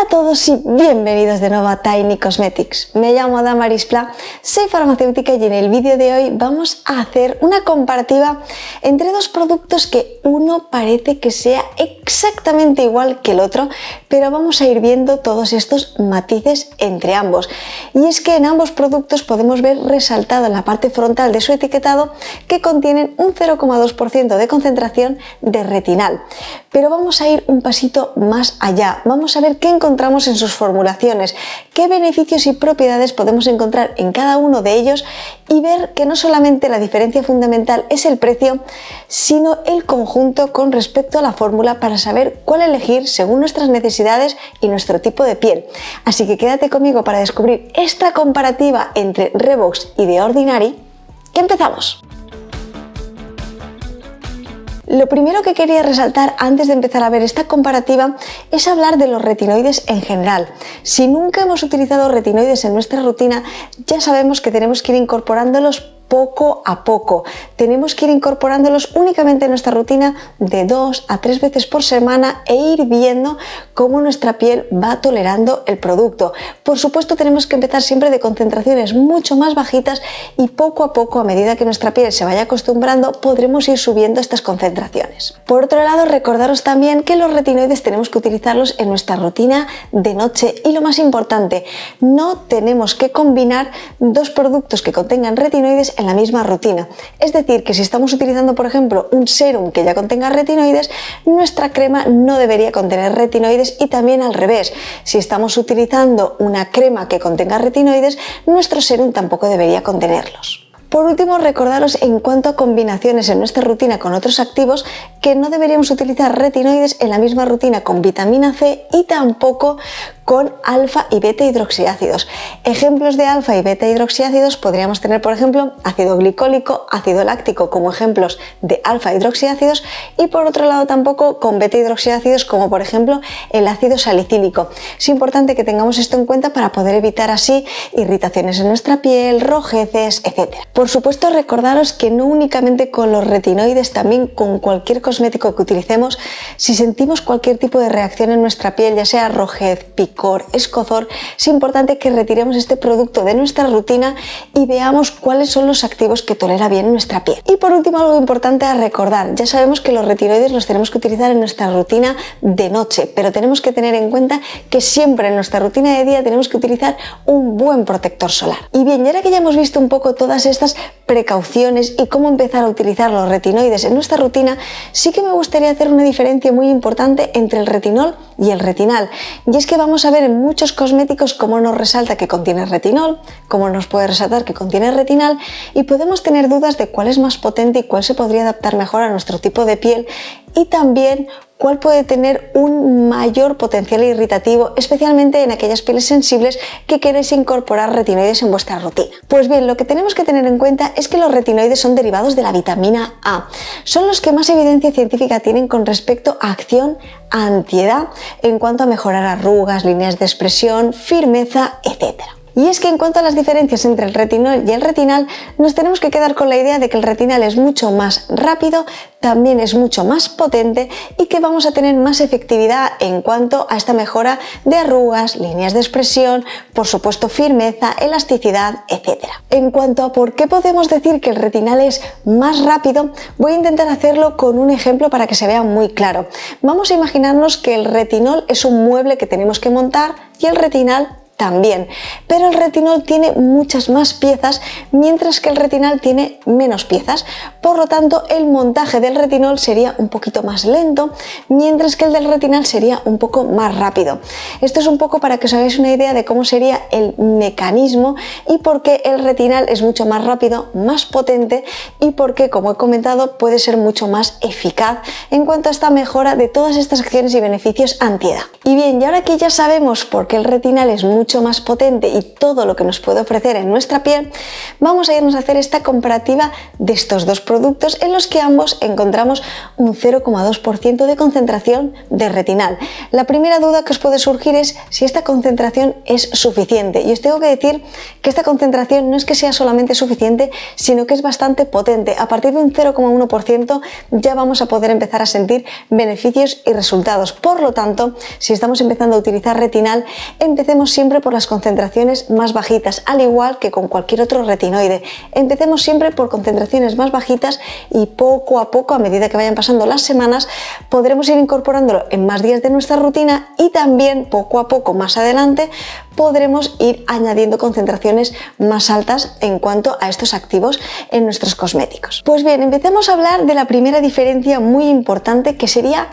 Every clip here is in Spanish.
Hola a todos y bienvenidos de nuevo a Tiny Cosmetics. Me llamo Damaris Pla, soy farmacéutica y en el vídeo de hoy vamos a hacer una comparativa entre dos productos que uno parece que sea exactamente igual que el otro, pero vamos a ir viendo todos estos matices entre ambos. Y es que en ambos productos podemos ver resaltado en la parte frontal de su etiquetado que contienen un 0,2% de concentración de retinal. Pero vamos a ir un pasito más allá, vamos a ver qué encontramos en sus formulaciones, qué beneficios y propiedades podemos encontrar en cada uno de ellos y ver que no solamente la diferencia fundamental es el precio, sino el conjunto con respecto a la fórmula para saber cuál elegir según nuestras necesidades y nuestro tipo de piel. Así que quédate conmigo para descubrir esta comparativa entre Revox y The Ordinary. ¡Que empezamos! Lo primero que quería resaltar antes de empezar a ver esta comparativa es hablar de los retinoides en general. Si nunca hemos utilizado retinoides en nuestra rutina, ya sabemos que tenemos que ir incorporándolos poco a poco. Tenemos que ir incorporándolos únicamente en nuestra rutina de 2 a 3 veces por semana e ir viendo cómo nuestra piel va tolerando el producto. Por supuesto, tenemos que empezar siempre de concentraciones mucho más bajitas y poco a poco, a medida que nuestra piel se vaya acostumbrando, podremos ir subiendo estas concentraciones. Por otro lado, recordaros también que los retinoides tenemos que utilizarlos en nuestra rutina de noche y lo más importante, no tenemos que combinar dos productos que contengan retinoides en la misma rutina. Es decir, que si estamos utilizando, por ejemplo, un serum que ya contenga retinoides, nuestra crema no debería contener retinoides y también al revés. Si estamos utilizando una crema que contenga retinoides, nuestro serum tampoco debería contenerlos. Por último, recordaros en cuanto a combinaciones en nuestra rutina con otros activos que no deberíamos utilizar retinoides en la misma rutina con vitamina C y tampoco con alfa y beta hidroxiácidos. Ejemplos de alfa y beta hidroxiácidos podríamos tener, por ejemplo, ácido glicólico, ácido láctico como ejemplos de alfa hidroxiácidos y por otro lado tampoco con beta hidroxiácidos como por ejemplo el ácido salicílico. Es importante que tengamos esto en cuenta para poder evitar así irritaciones en nuestra piel, rojeces, etc. Por supuesto, recordaros que no únicamente con los retinoides, también con cualquier cosmético que utilicemos, si sentimos cualquier tipo de reacción en nuestra piel, ya sea rojez, picor, escozor, es importante que retiremos este producto de nuestra rutina y veamos cuáles son los activos que tolera bien nuestra piel. Y por último, algo importante a recordar, ya sabemos que los retinoides los tenemos que utilizar en nuestra rutina de noche, pero tenemos que tener en cuenta que siempre en nuestra rutina de día tenemos que utilizar un buen protector solar. Y bien, y ahora que ya hemos visto un poco todas estas precauciones y cómo empezar a utilizar los retinoides en nuestra rutina, sí que me gustaría hacer una diferencia muy importante entre el retinol y el retinal. Y es que vamos a ver en muchos cosméticos cómo nos resalta que contiene retinol, cómo nos puede resaltar que contiene retinal y podemos tener dudas de cuál es más potente y cuál se podría adaptar mejor a nuestro tipo de piel y también cuál puede tener un mayor potencial irritativo, especialmente en aquellas pieles sensibles que queréis incorporar retinoides en vuestra rutina. Pues bien, lo que tenemos que tener en cuenta es que los retinoides son derivados de la vitamina A. Son los que más evidencia científica tienen con respecto a acción antiedad en cuanto a mejorar arrugas, líneas de expresión, firmeza, etc. Y es que en cuanto a las diferencias entre el retinol y el retinal, nos tenemos que quedar con la idea de que el retinal es mucho más rápido, también es mucho más potente y que vamos a tener más efectividad en cuanto a esta mejora de arrugas, líneas de expresión, por supuesto firmeza, elasticidad, etc. En cuanto a por qué podemos decir que el retinal es más rápido, voy a intentar hacerlo con un ejemplo para que se vea muy claro. Vamos a imaginarnos que el retinol es un mueble que tenemos que montar y el retinal también, pero el retinol tiene muchas más piezas mientras que el retinal tiene menos piezas, por lo tanto el montaje del retinol sería un poquito más lento mientras que el del retinal sería un poco más rápido. Esto es un poco para que os hagáis una idea de cómo sería el mecanismo y por qué el retinal es mucho más rápido, más potente y por qué, como he comentado, puede ser mucho más eficaz en cuanto a esta mejora de todas estas acciones y beneficios antiedad. Y bien, y ahora que ya sabemos por qué el retinal es mucho mucho más potente y todo lo que nos puede ofrecer en nuestra piel, vamos a irnos a hacer esta comparativa de estos dos productos en los que ambos encontramos un 0,2% de concentración de retinal. La primera duda que os puede surgir es si esta concentración es suficiente, y os tengo que decir que esta concentración no es que sea solamente suficiente, sino que es bastante potente. A partir de un 0,1% ya vamos a poder empezar a sentir beneficios y resultados. Por lo tanto, si estamos empezando a utilizar retinal, empecemos siempre por las concentraciones más bajitas, al igual que con cualquier otro retinoide. Empecemos siempre por concentraciones más bajitas y poco a poco, a medida que vayan pasando las semanas, podremos ir incorporándolo en más días de nuestra rutina, y también poco a poco más adelante podremos ir añadiendo concentraciones más altas en cuanto a estos activos en nuestros cosméticos. Pues bien, empecemos a hablar de la primera diferencia muy importante, que sería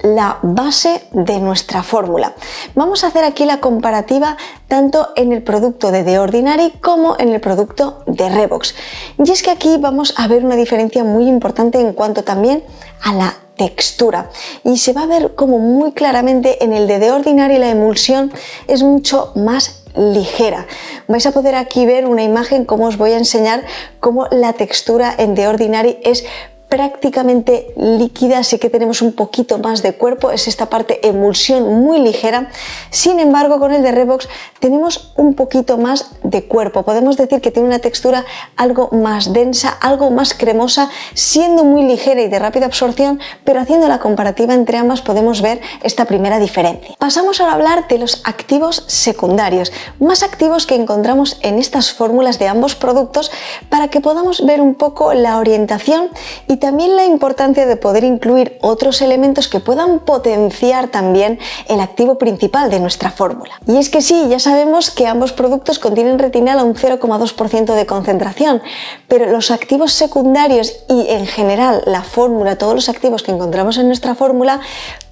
la base de nuestra fórmula. Vamos a hacer aquí la comparativa tanto en el producto de The Ordinary como en el producto de Revox. Y es que aquí vamos a ver una diferencia muy importante en cuanto también a la textura, y se va a ver como muy claramente en el de The Ordinary la emulsión es mucho más ligera. Vais a poder aquí ver una imagen como os voy a enseñar cómo la textura en The Ordinary es prácticamente líquida, sí que tenemos un poquito más de cuerpo, es esta parte emulsión muy ligera. Sin embargo, con el de Revox tenemos un poquito más de cuerpo, podemos decir que tiene una textura algo más densa, algo más cremosa, siendo muy ligera y de rápida absorción, pero haciendo la comparativa entre ambas podemos ver esta primera diferencia. Pasamos ahora a hablar de los activos secundarios, más activos que encontramos en estas fórmulas de ambos productos, para que podamos ver un poco la orientación y también la importancia de poder incluir otros elementos que puedan potenciar también el activo principal de nuestra fórmula. Y es que sí, ya sabemos que ambos productos contienen retinal a un 0,2% de concentración, pero los activos secundarios y en general la fórmula, todos los activos que encontramos en nuestra fórmula,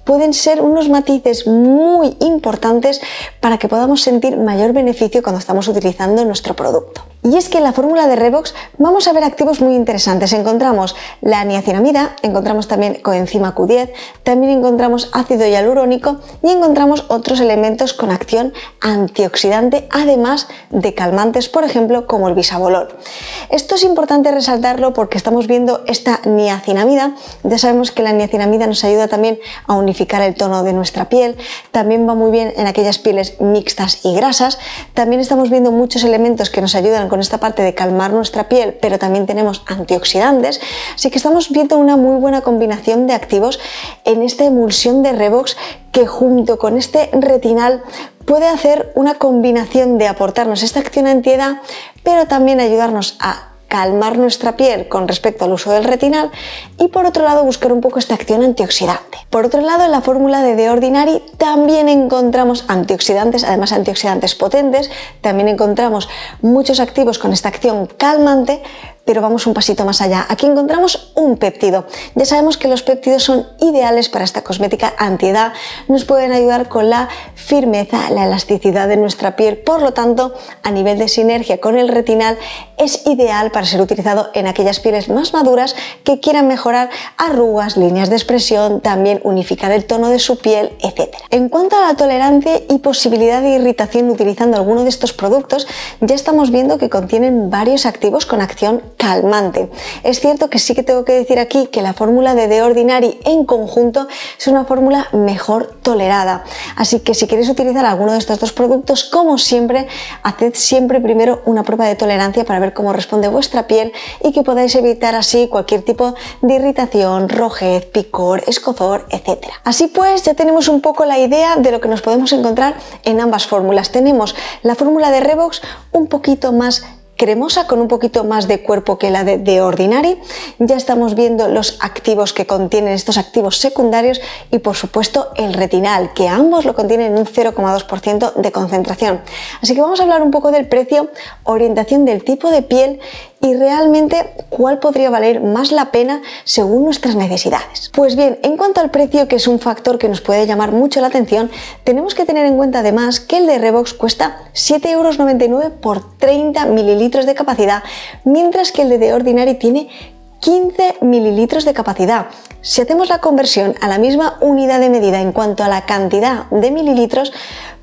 pueden ser unos matices muy importantes para que podamos sentir mayor beneficio cuando estamos utilizando nuestro producto. Y es que en la fórmula de Revox vamos a ver activos muy interesantes. Encontramos la niacinamida, encontramos también coenzima Q10, también encontramos ácido hialurónico y encontramos otros elementos con acción antioxidante, además de calmantes, por ejemplo, como el bisabolol. Esto es importante resaltarlo porque estamos viendo esta niacinamida. Ya sabemos que la niacinamida nos ayuda también a unificar el tono de nuestra piel, también va muy bien en aquellas pieles mixtas y grasas. También estamos viendo muchos elementos que nos ayudan con esta parte de calmar nuestra piel, pero también tenemos antioxidantes, así que estamos viendo una muy buena combinación de activos en esta emulsión de Revox, que junto con este retinal puede hacer una combinación de aportarnos esta acción antiedad, pero también ayudarnos a calmar nuestra piel con respecto al uso del retinal, y por otro lado buscar un poco esta acción antioxidante. Por otro lado, en la fórmula de The Ordinary también encontramos antioxidantes, además antioxidantes potentes, también encontramos muchos activos con esta acción calmante, pero vamos un pasito más allá. Aquí encontramos un péptido. Ya sabemos que los péptidos son ideales para esta cosmética antiedad, nos pueden ayudar con la firmeza, la elasticidad de nuestra piel, por lo tanto, a nivel de sinergia con el retinal, es ideal para ser utilizado en aquellas pieles más maduras que quieran mejorar arrugas, líneas de expresión, también unificar el tono de su piel, etc. En cuanto a la tolerancia y posibilidad de irritación utilizando alguno de estos productos, ya estamos viendo que contienen varios activos con acción calmante. Es cierto que sí que tengo que decir aquí que la fórmula de The Ordinary en conjunto es una fórmula mejor tolerada, así que si queréis utilizar alguno de estos dos productos, como siempre, haced siempre primero una prueba de tolerancia para ver cómo responde vuestra piel y que podáis evitar así cualquier tipo de irritación, rojez, picor, escozor, etc. Así pues, ya tenemos un poco la idea de lo que nos podemos encontrar en ambas fórmulas. Tenemos la fórmula de Revox un poquito más cremosa, con un poquito más de cuerpo que la de The Ordinary. Ya estamos viendo los activos que contienen estos activos secundarios y por supuesto el retinal, que ambos lo contienen en un 0,2% de concentración. Así que vamos a hablar un poco del precio, orientación del tipo de piel y realmente cuál podría valer más la pena según nuestras necesidades. Pues bien, en cuanto al precio, que es un factor que nos puede llamar mucho la atención, tenemos que tener en cuenta además que el de Revox cuesta 7,99 € por 30 mililitros de capacidad, mientras que el de The Ordinary tiene 15 mililitros de capacidad. Si hacemos la conversión a la misma unidad de medida en cuanto a la cantidad de mililitros,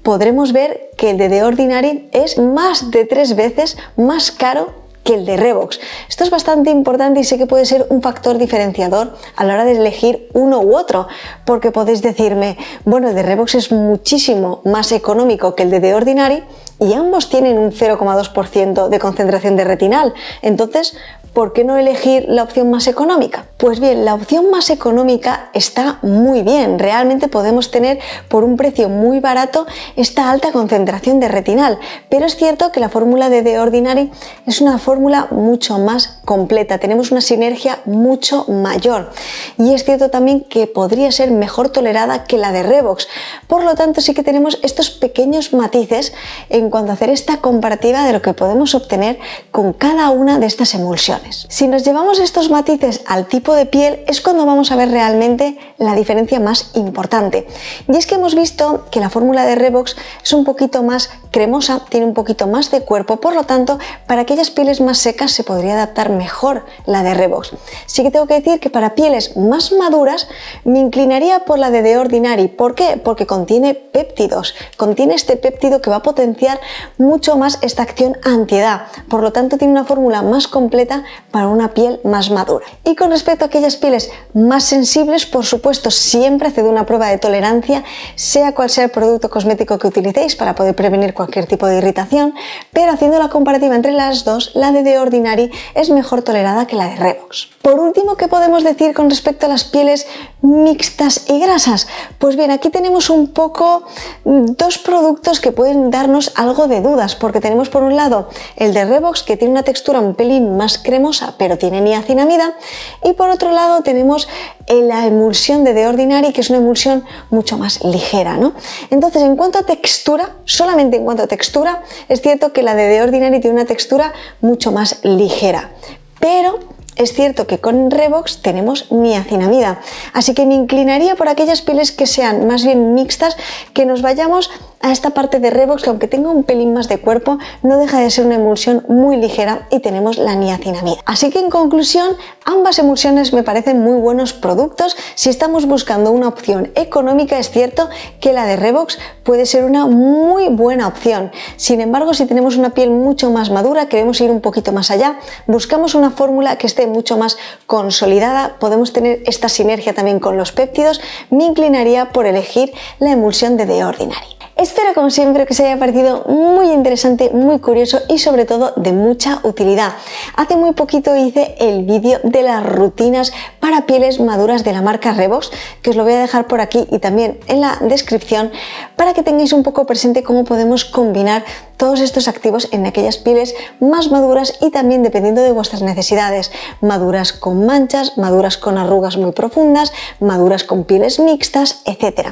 podremos ver que el de The Ordinary es más de 3 veces más caro que el de Revox. Esto es bastante importante y sé que puede ser un factor diferenciador a la hora de elegir uno u otro, porque podéis decirme, bueno, el de Revox es muchísimo más económico que el de The Ordinary y ambos tienen un 0,2% de concentración de retinal. Entonces, ¿por qué no elegir la opción más económica? Pues bien, la opción más económica está muy bien. Realmente podemos tener por un precio muy barato esta alta concentración de retinal, pero es cierto que la fórmula de The Ordinary es una fórmula mucho más completa, tenemos una sinergia mucho mayor y es cierto también que podría ser mejor tolerada que la de Revox. Por lo tanto, sí que tenemos estos pequeños matices en cuanto a hacer esta comparativa de lo que podemos obtener con cada una de estas emulsiones. Si nos llevamos estos matices al tipo de piel es cuando vamos a ver realmente la diferencia más importante. Y es que hemos visto que la fórmula de Revox es un poquito más cremosa, tiene un poquito más de cuerpo, por lo tanto, para aquellas pieles más secas se podría adaptar mejor la de Revox. Sí que tengo que decir que para pieles más maduras me inclinaría por la de The Ordinary. ¿Por qué? Porque contiene péptidos, contiene este péptido que va a potenciar mucho más esta acción antiedad, por lo tanto tiene una fórmula más completa para una piel más madura. Y con respecto a aquellas pieles más sensibles, por supuesto, siempre haced una prueba de tolerancia, sea cual sea el producto cosmético que utilicéis para poder prevenir cualquier tipo de irritación, pero haciendo la comparativa entre las dos, la de The Ordinary es mejor tolerada que la de Revox. Por último, ¿qué podemos decir con respecto a las pieles mixtas y grasas? Pues bien, aquí tenemos un poco dos productos que pueden darnos algo de dudas, porque tenemos por un lado el de Revox, que tiene una textura un pelín más cremosa, pero tiene niacinamida, y por otro lado tenemos la emulsión de The Ordinary, que es una emulsión mucho más ligera, ¿no? Entonces, en cuanto a textura, solamente en cuanto a textura, es cierto que la de The Ordinary tiene una textura mucho más ligera, pero es cierto que con Revox tenemos niacinamida, así que me inclinaría por aquellas pieles que sean más bien mixtas, que nos vayamos a esta parte de Revox, que aunque tenga un pelín más de cuerpo, no deja de ser una emulsión muy ligera y tenemos la niacinamida. Así que en conclusión, ambas emulsiones me parecen muy buenos productos. Si estamos buscando una opción económica, es cierto que la de Revox puede ser una muy buena opción. Sin embargo, si tenemos una piel mucho más madura, queremos ir un poquito más allá, buscamos una fórmula que esté mucho más consolidada, podemos tener esta sinergia también con los péptidos, me inclinaría por elegir la emulsión de The Ordinary. Espero como siempre que os haya parecido muy interesante, muy curioso y sobre todo de mucha utilidad. Hace muy poquito hice el vídeo de las rutinas para pieles maduras de la marca Revox, que os lo voy a dejar por aquí y también en la descripción para que tengáis un poco presente cómo podemos combinar todos estos activos en aquellas pieles más maduras y también dependiendo de vuestras necesidades, maduras con manchas, maduras con arrugas muy profundas, maduras con pieles mixtas, etc.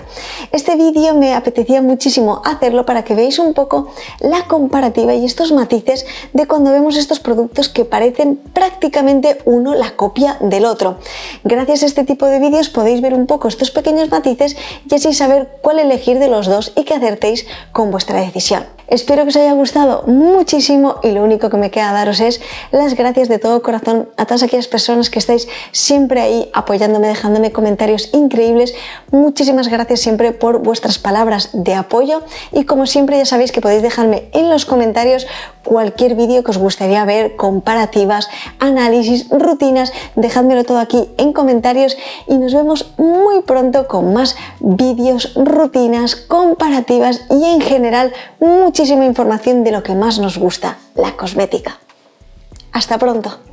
Este vídeo me apetecía muchísimo hacerlo para que veáis un poco la comparativa y estos matices de cuando vemos estos productos que parecen prácticamente uno la copia del otro. Gracias a este tipo de vídeos podéis ver un poco estos pequeños matices y así saber cuál elegir de los dos y que acertéis con vuestra decisión. Espero que os haya gustado muchísimo y lo único que me queda daros es las gracias de todo corazón a todas aquellas personas que estáis siempre ahí apoyándome, dejándome comentarios increíbles. Muchísimas gracias siempre por vuestras palabras de apoyo y como siempre ya sabéis que podéis dejarme en los comentarios cualquier vídeo que os gustaría ver, comparativas, análisis, rutinas, dejádmelo todo aquí en comentarios y nos vemos muy pronto con más vídeos, rutinas, comparativas y en general muchísima información de lo que más nos gusta, la cosmética. Hasta pronto.